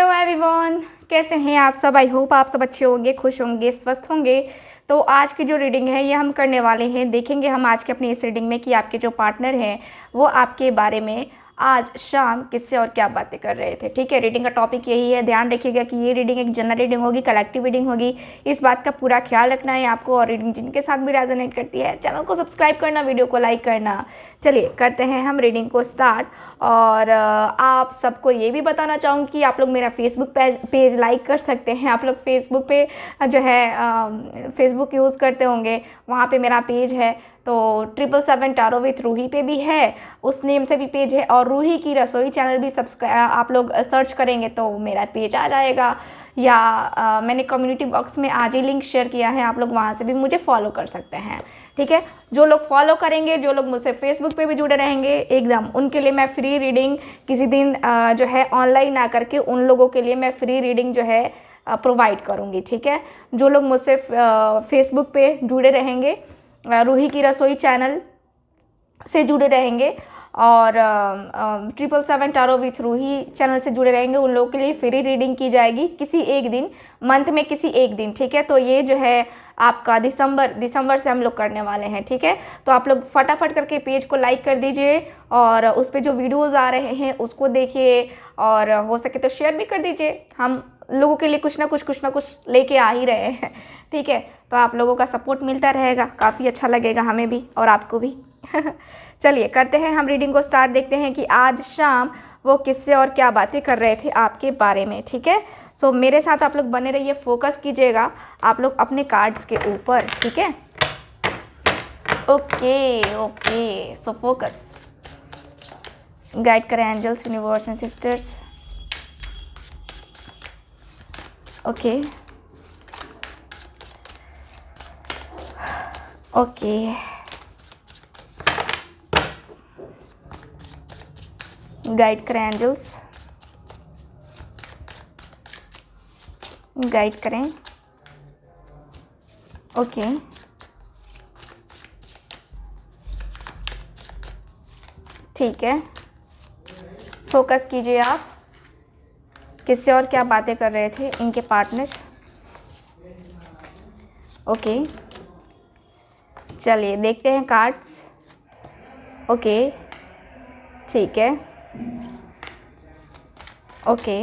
Hello everyone, कैसे हैं आप सब। आई होप आप सब अच्छे होंगे, खुश होंगे, स्वस्थ होंगे। तो आज की जो रीडिंग है ये हम करने वाले हैं। देखेंगे हम आज के अपनी इस रीडिंग में कि आपके जो पार्टनर हैं वो आपके बारे में आज शाम किससे और क्या बातें कर रहे थे। ठीक है, रीडिंग का टॉपिक यही है। ध्यान रखिएगा कि ये रीडिंग एक जनरल रीडिंग होगी, कलेक्टिव रीडिंग होगी। इस बात का पूरा ख्याल रखना है आपको। और रीडिंग जिनके साथ भी रेजोनेट करती है चैनल को सब्सक्राइब करना, वीडियो को लाइक करना। चलिए करते हैं हम रीडिंग को स्टार्ट। और आप सबको ये भी बताना चाहूँगी कि आप लोग मेरा फेसबुक पेज लाइक कर सकते हैं। आप लोग फेसबुक पे जो है फेसबुक यूज़ करते होंगे, वहाँ पे मेरा पेज है। तो 777 टैरो विथ रूही पे भी है, उस नेम से भी पेज है। और रूही की रसोई चैनल भी सब्सक्राइब आप लोग सर्च करेंगे तो मेरा पेज आ जाएगा। या मैंने कम्युनिटी बॉक्स में आज ही लिंक शेयर किया है, आप लोग वहाँ से भी मुझे फॉलो कर सकते हैं। ठीक है, जो लोग फॉलो करेंगे, जो लोग मुझसे फेसबुक पे भी जुड़े रहेंगे एकदम, उनके लिए मैं फ्री रीडिंग किसी दिन जो है ऑनलाइन आ करके उन लोगों के लिए मैं फ्री रीडिंग जो है प्रोवाइड करूँगी। ठीक है, जो लोग मुझसे फेसबुक पे जुड़े रहेंगे, रूही की रसोई चैनल से जुड़े रहेंगे और 777 टैरो विथ रूही चैनल से जुड़े रहेंगे, उन लोगों के लिए फ्री रीडिंग की जाएगी किसी एक दिन, मंथ में किसी एक दिन। ठीक है, तो ये जो है आपका दिसंबर से हम लोग करने वाले हैं। ठीक है, तो आप लोग फटाफट करके पेज को लाइक कर दीजिए और उस पर जो वीडियोज़ आ रहे हैं उसको देखिए और हो सके तो शेयर भी कर दीजिए। हम लोगों के लिए कुछ ना कुछ लेके आ ही रहे हैं। ठीक है, तो आप लोगों का सपोर्ट मिलता रहेगा, काफ़ी अच्छा लगेगा हमें भी और आपको भी। चलिए करते हैं हम रीडिंग को स्टार्ट। देखते हैं कि आज शाम वो किससे और क्या बातें कर रहे थे आपके बारे में। ठीक है, सो मेरे साथ आप लोग बने रहिए, फोकस कीजिएगा आप लोग अपने कार्ड्स के ऊपर। ठीक है, ओके, सो फोकस। गाइड करें angels, universe and sisters. Okay, guide करें एंजल्स, गाइड करें। ओके, ठीक है, फोकस कीजिए आप किससे और क्या बातें कर रहे थे इनके पार्टनर। ओके, चलिए देखते हैं कार्ड्स। ओके, ठीक है, ओके,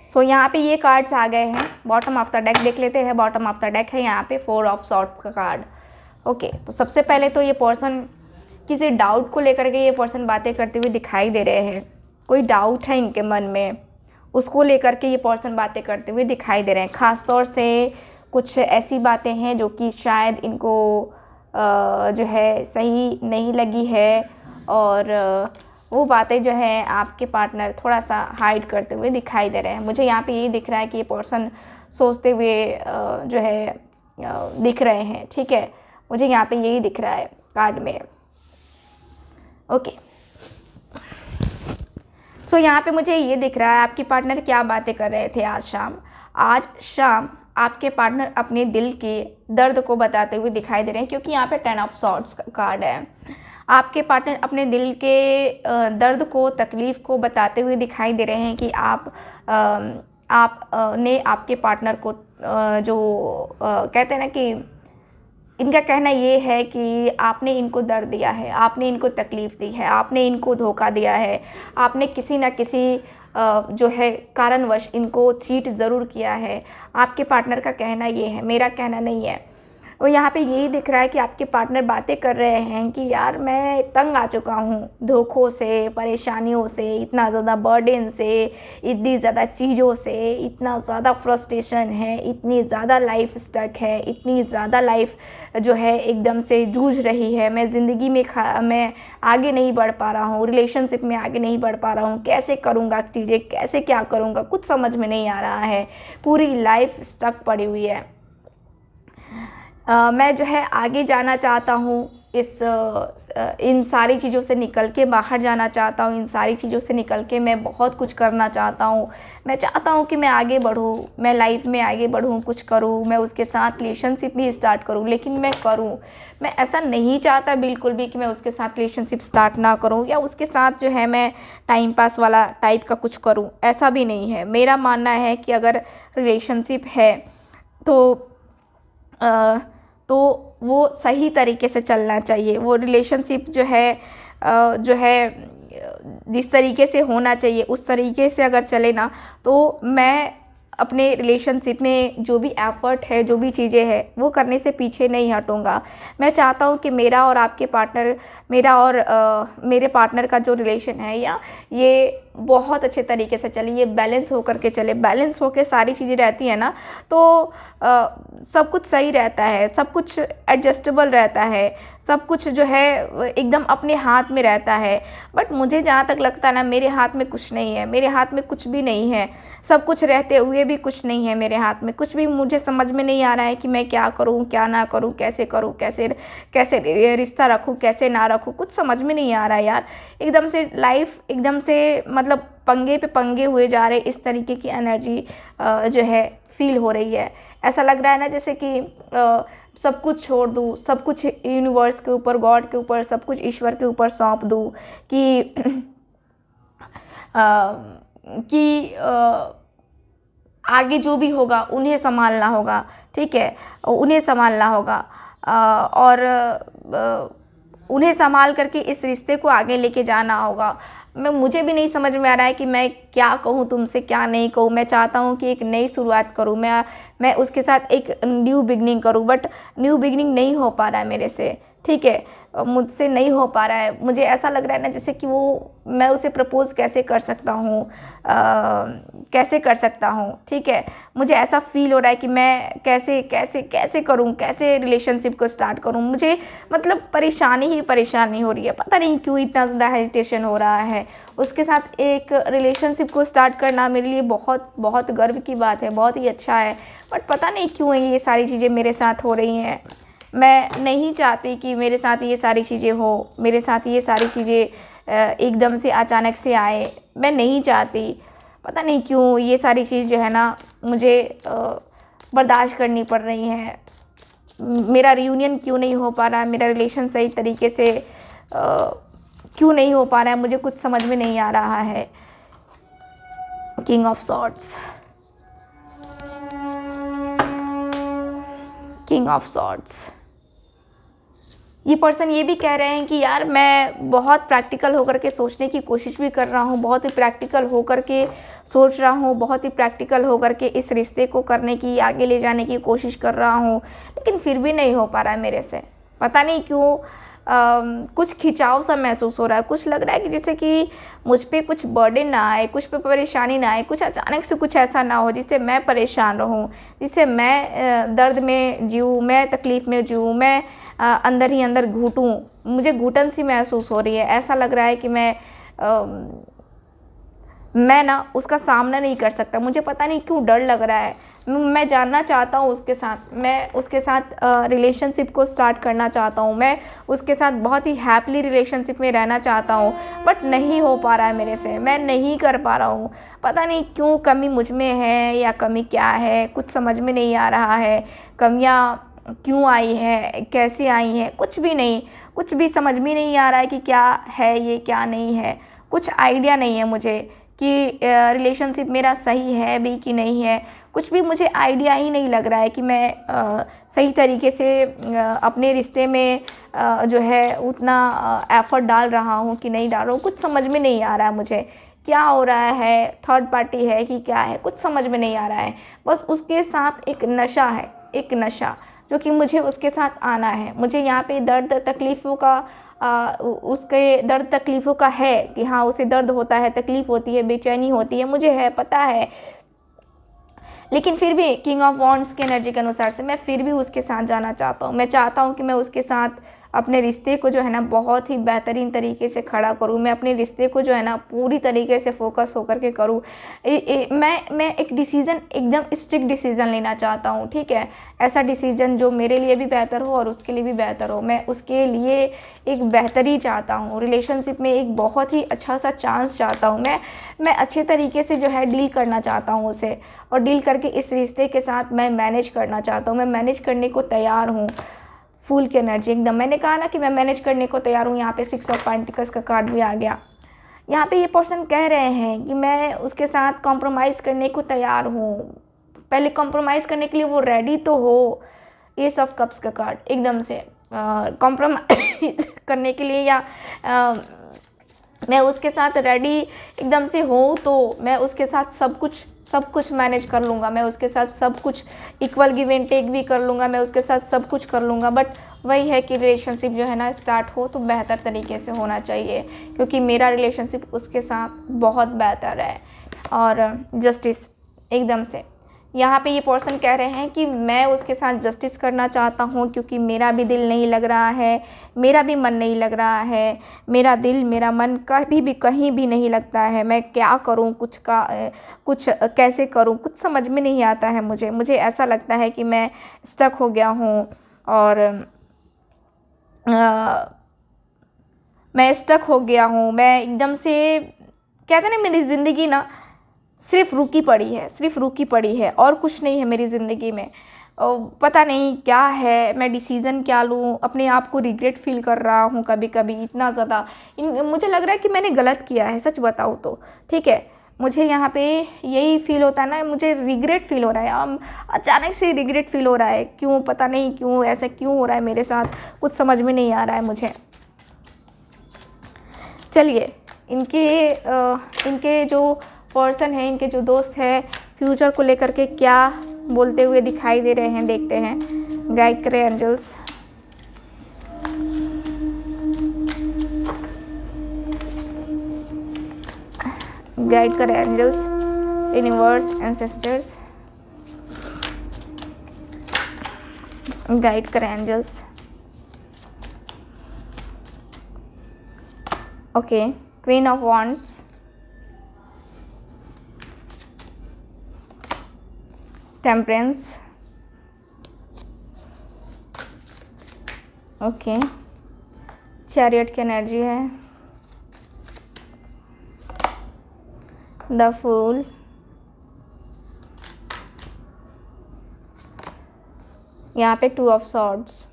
सो यहाँ पे ये कार्ड्स आ गए हैं। बॉटम ऑफ द डेक देख लेते हैं। बॉटम ऑफ द डेक है यहाँ पे 4 ऑफ सॉर्ड्स का कार्ड। ओके, तो सबसे पहले तो ये पर्सन किसी डाउट को लेकर के ये पर्सन बातें करते हुए दिखाई दे रहे हैं। कोई डाउट है इनके मन में, उसको लेकर के ये पर्सन बातें करते हुए दिखाई दे रहे हैं। ख़ास तौर से कुछ ऐसी बातें हैं जो कि शायद इनको जो है सही नहीं लगी है और वो बातें जो है आपके पार्टनर थोड़ा सा हाइड करते हुए दिखाई दे रहे हैं। मुझे यहाँ पे यही दिख रहा है कि ये पर्सन सोचते हुए जो है दिख रहे हैं। ठीक है, मुझे यहाँ पे यही दिख रहा है कार्ड में। ओके, सो यहाँ पे मुझे ये दिख रहा है आपके पार्टनर क्या बातें कर रहे थे आज शाम आपके पार्टनर अपने दिल के दर्द को बताते हुए दिखाई दे रहे हैं, क्योंकि यहाँ पे 10 ऑफ सॉर्ड्स का कार्ड है। आपके पार्टनर अपने दिल के दर्द को, तकलीफ़ को बताते हुए दिखाई दे रहे हैं कि आप ने आपके पार्टनर को जो कहते हैं ना कि इनका कहना ये है कि आपने इनको दर्द दिया है, आपने इनको तकलीफ़ दी है, आपने इनको धोखा दिया है, आपने किसी न किसी जो है कारणवश इनको चीट ज़रूर किया है। आपके पार्टनर का कहना ये है, मेरा कहना नहीं है। और यहाँ पे यही दिख रहा है कि आपके पार्टनर बातें कर रहे हैं कि यार मैं तंग आ चुका हूँ धोखों से, परेशानियों से, इतना ज़्यादा बर्डन से, इतनी ज़्यादा चीज़ों से, इतना ज़्यादा फ्रस्ट्रेशन है, इतनी ज़्यादा लाइफ स्टक है, इतनी ज़्यादा लाइफ जो है एकदम से जूझ रही है। मैं ज़िंदगी में मैं आगे नहीं बढ़ पा रहा हूँ, रिलेशनशिप में आगे नहीं बढ़ पा रहा हूँ, कैसे करूँगा चीज़ें, कैसे क्या करूँगा, कुछ समझ में नहीं आ रहा है, पूरी लाइफ स्टक पड़ी हुई है। मैं जो है आगे जाना चाहता हूँ, इन सारी चीज़ों से निकल के बाहर जाना चाहता हूँ। इन सारी चीज़ों से निकल के मैं बहुत कुछ करना चाहता हूँ। मैं चाहता हूँ कि मैं आगे बढ़ूँ, मैं लाइफ में आगे बढ़ूँ, कुछ करूँ, मैं उसके साथ रिलेशनशिप भी स्टार्ट करूँ, लेकिन मैं करूँ। मैं ऐसा नहीं चाहता बिल्कुल भी कि मैं उसके साथ रिलेशनशिप स्टार्ट ना करूँ या उसके साथ जो है मैं टाइम पास वाला टाइप का कुछ करूँ, ऐसा भी नहीं है। मेरा मानना है कि अगर रिलेशनशिप है तो तो वो सही तरीके से चलना चाहिए। वो रिलेशनशिप जो है जिस तरीके से होना चाहिए उस तरीके से अगर चले ना, तो मैं अपने रिलेशनशिप में जो भी एफ़र्ट है, जो भी चीज़ें हैं, वो करने से पीछे नहीं हटूँगा। मैं चाहता हूँ कि मेरा और आपके पार्टनर मेरा और मेरे पार्टनर का जो रिलेशन है या ये बहुत अच्छे तरीके से चले, ये बैलेंस होकर के चले। बैलेंस होकर सारी चीज़ें रहती हैं ना, तो सब कुछ सही रहता है, सब कुछ एडजस्टेबल रहता है, सब कुछ जो है एकदम अपने हाथ में रहता है। बट मुझे जहाँ तक लगता है ना, मेरे हाथ में कुछ नहीं है, मेरे हाथ में कुछ भी नहीं है। सब कुछ रहते हुए भी कुछ नहीं है मेरे हाथ में। कुछ भी मुझे समझ में नहीं आ रहा है कि मैं क्या करूँ, क्या ना करूँ, कैसे करूँ, कैसे रिश्ता रखूँ, कैसे ना रखूँ, कुछ समझ में नहीं आ रहा है यार। एकदम से लाइफ एकदम से मतलब पंगे पे पंगे हुए जा रहे, इस तरीके की एनर्जी जो है फील हो रही है। ऐसा लग रहा है ना जैसे कि सब कुछ छोड़ दूँ, सब कुछ यूनिवर्स के ऊपर, गॉड के ऊपर, सब कुछ ईश्वर के ऊपर सौंप दूँ कि आगे जो भी होगा उन्हें संभालना होगा, ठीक है, उन्हें संभालना होगा और उन्हें संभाल करके इस रिश्ते को आगे लेके जाना होगा। मुझे भी नहीं समझ में आ रहा है कि मैं क्या कहूँ तुमसे, क्या नहीं कहूँ। मैं चाहता हूँ कि एक नई शुरुआत करूँ, मैं उसके साथ एक न्यू बिगनिंग करूँ, बट न्यू बिगनिंग नहीं हो पा रहा है मेरे से, ठीक है, मुझसे नहीं हो पा रहा है। मुझे ऐसा लग रहा है ना जैसे कि मैं उसे प्रपोज़ कैसे कर सकता हूँ, कैसे कर सकता हूँ, ठीक है। मुझे ऐसा फील हो रहा है कि मैं कैसे कैसे कैसे करूँ, कैसे रिलेशनशिप को स्टार्ट करूँ। मुझे मतलब परेशानी ही परेशानी हो रही है, पता नहीं क्यों इतना ज़्यादा हेजिटेशन हो रहा है। उसके साथ एक रिलेशनशिप को स्टार्ट करना मेरे लिए बहुत बहुत गर्व की बात है, बहुत ही अच्छा है, बट पता नहीं क्यों ये सारी चीज़ें मेरे साथ हो रही हैं। मैं नहीं चाहती कि मेरे साथ ये सारी चीज़ें हो, मेरे साथ ये सारी चीज़ें एकदम से अचानक से आए। मैं नहीं चाहती, पता नहीं क्यों ये सारी चीज़ जो है ना मुझे बर्दाश्त करनी पड़ रही है। मेरा रियूनियन क्यों नहीं हो पा रहा है, मेरा रिलेशन सही तरीके से क्यों नहीं हो पा रहा है, मुझे कुछ समझ में नहीं आ रहा है। King of swords, king of swords. ये पर्सन ये भी कह रहे हैं कि यार मैं बहुत प्रैक्टिकल होकर के सोचने की कोशिश भी कर रहा हूँ, बहुत ही प्रैक्टिकल होकर के सोच रहा हूँ, बहुत ही प्रैक्टिकल होकर के इस रिश्ते को करने की, आगे ले जाने की कोशिश कर रहा हूँ, लेकिन फिर भी नहीं हो पा रहा है मेरे से। पता नहीं क्यों कुछ खिंचाव सा महसूस हो रहा है। कुछ लग रहा है कि जैसे कि मुझ पे कुछ बर्डन ना आए, कुछ पे परेशानी ना आए, कुछ अचानक से कुछ ऐसा ना हो जिससे मैं परेशान रहूं, जिससे मैं दर्द में जीऊँ, मैं तकलीफ़ में जीऊँ, मैं अंदर ही अंदर घुटूँ। मुझे घुटन सी महसूस हो रही है। ऐसा लग रहा है कि मैं ना उसका सामना नहीं कर सकता। मुझे पता नहीं क्यों डर लग रहा है। मैं जानना चाहता हूँ उसके साथ, मैं उसके साथ रिलेशनशिप को स्टार्ट करना चाहता हूँ, मैं उसके साथ बहुत ही हैप्पीली रिलेशनशिप में रहना चाहता हूँ, बट नहीं हो पा रहा है मेरे से, मैं नहीं कर पा रहा हूँ। पता नहीं क्यों, कमी मुझ में है या कमी क्या है, कुछ समझ में नहीं आ रहा है। कमियाँ क्यों आई है, कैसे आई हैं, कुछ भी नहीं, कुछ भी समझ में नहीं आ रहा है कि क्या है ये, क्या नहीं है। कुछ आइडिया नहीं है मुझे कि रिलेशनशिप मेरा सही है भी कि नहीं है। कुछ भी मुझे आइडिया ही नहीं लग रहा है कि मैं सही तरीके से अपने रिश्ते में जो है उतना एफ़र्ट डाल रहा हूँ कि नहीं डाल रहा हूँ। कुछ समझ में नहीं आ रहा है मुझे क्या हो रहा है, थर्ड पार्टी है कि क्या है, कुछ समझ में नहीं आ रहा है। बस उसके साथ एक नशा है, एक नशा जो कि मुझे उसके साथ आना है। मुझे यहाँ पे दर्द तकलीफ़ों का उसके दर्द तकलीफ़ों का है कि हाँ उसे दर्द होता है, तकलीफ़ होती है, बेचैनी होती है, मुझे है, पता है। लेकिन फिर भी किंग ऑफ वॉन्ड्स की एनर्जी के अनुसार से मैं फिर भी उसके साथ जाना चाहता हूँ। मैं चाहता हूँ कि मैं उसके साथ अपने रिश्ते को जो है ना बहुत ही बेहतरीन तरीके से खड़ा करूँ, मैं अपने रिश्ते को जो है ना पूरी तरीके से फोकस होकर के करूँ। मैं एक डिसीज़न, एकदम स्ट्रिक्ट डिसीज़न लेना चाहता हूँ, ठीक है। ऐसा डिसीज़न जो मेरे लिए भी बेहतर हो और उसके लिए भी बेहतर हो। मैं उसके लिए एक बेहतरी चाहता हूँ, रिलेशनशिप में एक बहुत ही अच्छा सा चांस चाहता हूँ। मैं अच्छे तरीके से जो है डील करना चाहता हूँ उसे, और डील करके इस रिश्ते के साथ मैं मैनेज करना चाहता हूँ। मैं मैनेज करने को तैयार हूँ, फूल की एनर्जी एकदम। मैंने कहा ना कि मैं मैनेज करने को तैयार हूँ। यहाँ पे 6 ऑफ पेंटिकल्स का कार्ड भी आ गया। यहाँ पे ये पर्सन कह रहे हैं कि मैं उसके साथ कॉम्प्रोमाइज़ करने को तैयार हूँ। पहले कॉम्प्रोमाइज़ करने के लिए वो रेडी तो हो। एस ऑफ कप्स का कार्ड एकदम से कॉम्प्रोमाइज़ करने के लिए, या मैं उसके साथ रेडी एकदम से हूँ, तो मैं उसके साथ सब कुछ मैनेज कर लूँगा। मैं उसके साथ सब कुछ इक्वल गिव एंड टेक भी कर लूँगा। मैं उसके साथ सब कुछ कर लूँगा। बट वही है कि रिलेशनशिप जो है ना स्टार्ट हो तो बेहतर तरीके से होना चाहिए, क्योंकि मेरा रिलेशनशिप उसके साथ बहुत बेहतर है। और जस्टिस एकदम से यहाँ पे ये पर्सन कह रहे हैं कि मैं उसके साथ जस्टिस करना चाहता हूँ, क्योंकि मेरा भी दिल नहीं लग रहा है, मेरा भी मन नहीं लग रहा है। मेरा दिल, मेरा मन कहीं भी नहीं लगता है। मैं क्या करूँ, कुछ कैसे करूँ, कुछ समझ में नहीं आता है मुझे ऐसा लगता है कि मैं स्टक हो गया हूँ, और मैं स्टक हो गया हूँ। मैं एकदम से कहते हैं ना, मेरी ज़िंदगी ना सिर्फ रुकी पड़ी है और कुछ नहीं है मेरी ज़िंदगी में। पता नहीं क्या है, मैं डिसीज़न क्या लूँ। अपने आप को रिग्रेट फील कर रहा हूँ कभी कभी इतना ज़्यादा। मुझे लग रहा है कि मैंने गलत किया है, सच बताऊँ तो, ठीक है। मुझे यहाँ पे यही फील होता है ना, मुझे रिग्रेट फील हो रहा है। अचानक से रिग्रेट फील हो रहा है, क्यों, पता नहीं क्यों, ऐसा क्यों हो रहा है मेरे साथ, कुछ समझ में नहीं आ रहा है मुझे। चलिए, इनके जो पर्सन है, इनके जो दोस्त है, फ्यूचर को लेकर के क्या बोलते हुए दिखाई दे रहे हैं, देखते हैं। गाइड करें एंजल्स। गाइड करें एंजल्स, यूनिवर्स, एंसेस्टर्स, गाइड करें angels. Okay, queen of wands, temperance, okay, chariot की एनर्जी है, द फूल, यहाँ पे 2 ऑफ सॉर्ड्स।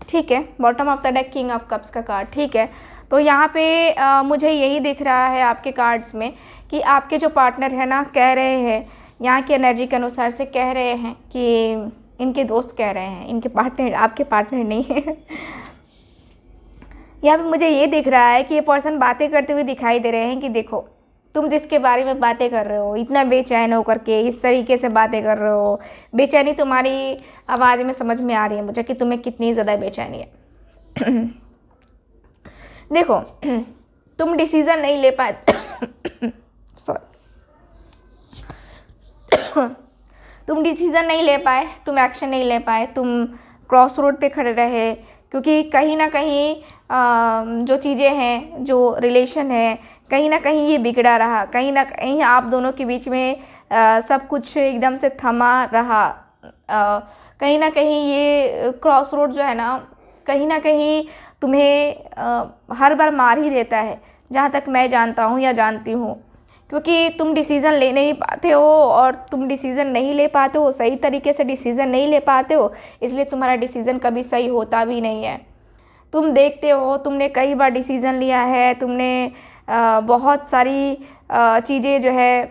ठीक है, bottom of the deck king of cups का कार्ड, ठीक है। तो यहाँ पे मुझे यही दिख रहा है आपके कार्ड्स में कि आपके जो पार्टनर है ना, कह रहे हैं, यहाँ की एनर्जी के अनुसार से कह रहे हैं कि इनके दोस्त कह रहे हैं, इनके पार्टनर, आपके पार्टनर नहीं है। यहाँ पे मुझे ये दिख रहा है कि ये पर्सन बातें करते हुए दिखाई दे रहे हैं कि देखो, तुम जिसके बारे में बातें कर रहे हो, इतना बेचैन होकर के इस तरीके से बातें कर रहे हो, बेचैनी तुम्हारी आवाज़ में समझ में आ रही है मुझे कि तुम्हें कितनी ज़्यादा बेचैनी है। देखो, तुम डिसीज़न नहीं ले पाए सॉरी तुम डिसीज़न नहीं ले पाए, तुम एक्शन नहीं ले पाए, तुम क्रॉस रोड पे खड़े रहे, क्योंकि कहीं ना कहीं जो चीज़ें हैं, जो रिलेशन है, कहीं ना कहीं ये बिगड़ा रहा, कहीं ना कहीं आप दोनों के बीच में सब कुछ एकदम से थमा रहा। कहीं ना कहीं ये क्रॉस रोड जो है ना, कहीं ना कहीं तुम्हें हर बार मार ही देता है, जहाँ तक मैं जानता हूँ या जानती हूँ, क्योंकि तुम डिसीज़न ले नहीं पाते हो, और तुम डिसीज़न नहीं ले पाते हो, सही तरीके से डिसीज़न नहीं ले पाते हो, इसलिए तुम्हारा डिसीज़न कभी सही होता भी नहीं है। तुम देखते हो, तुमने कई बार डिसीज़न लिया है, तुमने बहुत सारी चीज़ें जो है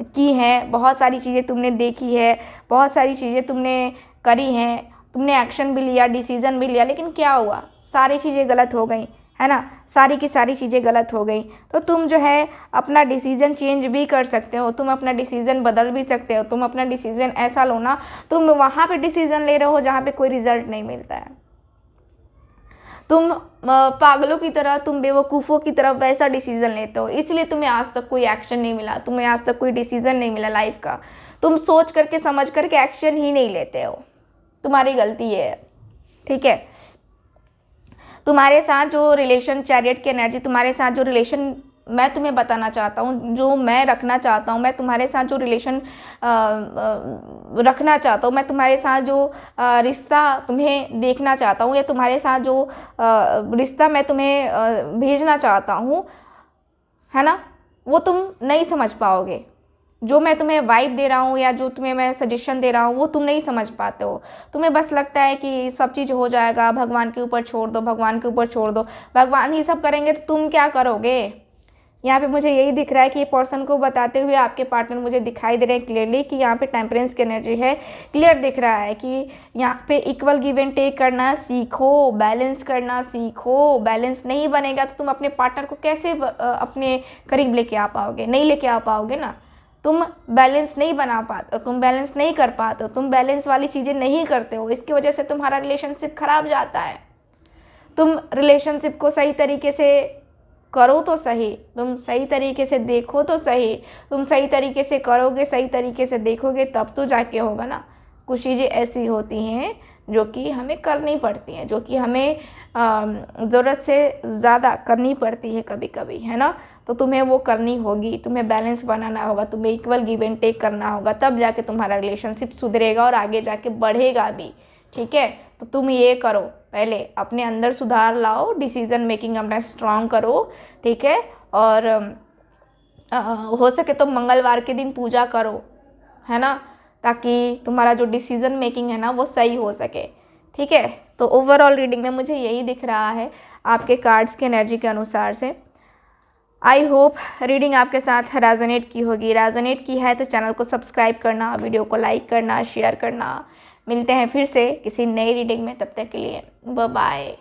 की हैं, बहुत सारी चीज़ें तुमने देखी है, बहुत सारी चीज़ें तुमने करी हैं, तुमने एक्शन भी लिया, डिसीज़न भी लिया, लेकिन क्या हुआ, सारी चीज़ें गलत हो गई, है ना, सारी की सारी चीज़ें गलत हो गई। तो तुम जो है अपना डिसीज़न चेंज भी कर सकते हो, तुम अपना डिसीज़न बदल भी सकते हो, तुम अपना डिसीज़न ऐसा लो ना, तुम वहाँ पे डिसीज़न ले रहे हो जहाँ पे कोई रिज़ल्ट नहीं मिलता है, तुम पागलों की तरह, तुम बेवकूफ़ों की तरह वैसा डिसीज़न लेते हो, इसलिए तुम्हें आज तक कोई एक्शन नहीं मिला, तुम्हें आज तक कोई डिसीज़न नहीं मिला लाइफ का। तुम सोच करके समझ करके एक्शन ही नहीं लेते हो, तुम्हारी गलती है। ठीक है। तुम्हारे साथ जो रिलेशन, चैरियट की एनर्जी, तुम्हारे साथ जो रिलेशन मैं तुम्हें बताना चाहता हूँ, जो मैं रखना चाहता हूँ, मैं तुम्हारे साथ जो रिलेशन रखना चाहता हूँ, मैं तुम्हारे साथ जो रिश्ता तुम्हें देखना चाहता हूँ, या तुम्हारे साथ जो रिश्ता मैं तुम्हें भेजना चाहता हूँ, है ना, वो तुम नहीं समझ पाओगे। जो मैं तुम्हें वाइब दे रहा हूँ या जो तुम्हें मैं सजेशन दे रहा हूँ वो तुम नहीं समझ पाते हो। तुम्हें बस लगता है कि सब चीज़ हो जाएगा, भगवान के ऊपर छोड़ दो, भगवान के ऊपर छोड़ दो, भगवान ही सब करेंगे तो तुम क्या करोगे। यहाँ पे मुझे यही दिख रहा है कि ये पर्सन को बताते हुए आपके पार्टनर मुझे दिखाई दे रहे हैं क्लियरली कि यहाँ पे टेम्परेंस की एनर्जी है। क्लियर दिख रहा है कि यहाँ पे इक्वल गिव एंड टेक करना सीखो, बैलेंस करना सीखो। बैलेंस नहीं बनेगा तो तुम अपने पार्टनर को कैसे अपने करीब लेके आ पाओगे, नहीं लेके आ पाओगे ना। तुम बैलेंस नहीं बना पाते हो, तुम बैलेंस नहीं कर पाते हो, तुम बैलेंस वाली चीज़ें नहीं करते हो, इसकी वजह से तुम्हारा रिलेशनशिप खराब जाता है। तुम रिलेशनशिप को सही तरीके से करो तो सही, तुम सही तरीके से देखो तो सही, तुम सही तरीके से करोगे, सही तरीके से देखोगे तब तो जाके होगा ना। कुछ चीज़ें ऐसी होती हैं जो कि हमें करनी पड़ती हैं, जो कि हमें ज़रूरत से ज़्यादा करनी पड़ती है कभी कभी, है ना। तो तुम्हें वो करनी होगी, तुम्हें बैलेंस बनाना होगा, तुम्हें इक्वल गिव एंड टेक करना होगा, तब जाके तुम्हारा रिलेशनशिप सुधरेगा और आगे जाके बढ़ेगा भी। ठीक है, तो तुम ये करो, पहले अपने अंदर सुधार लाओ, डिसीजन मेकिंग अपना स्ट्रांग करो। ठीक है, और हो सके तो मंगलवार के दिन पूजा करो, है ना, ताकि तुम्हारा जो डिसीजन मेकिंग है ना वो सही हो सके। ठीक है, तो ओवरऑल रीडिंग में मुझे यही दिख रहा है आपके कार्ड्स के एनर्जी के अनुसार से। आई होप रीडिंग आपके साथ रेजोनेट की होगी। रेजोनेट की है तो चैनल को सब्सक्राइब करना, वीडियो को लाइक करना, शेयर करना। मिलते हैं फिर से किसी नई रीडिंग में, तब तक के लिए बाय बाय।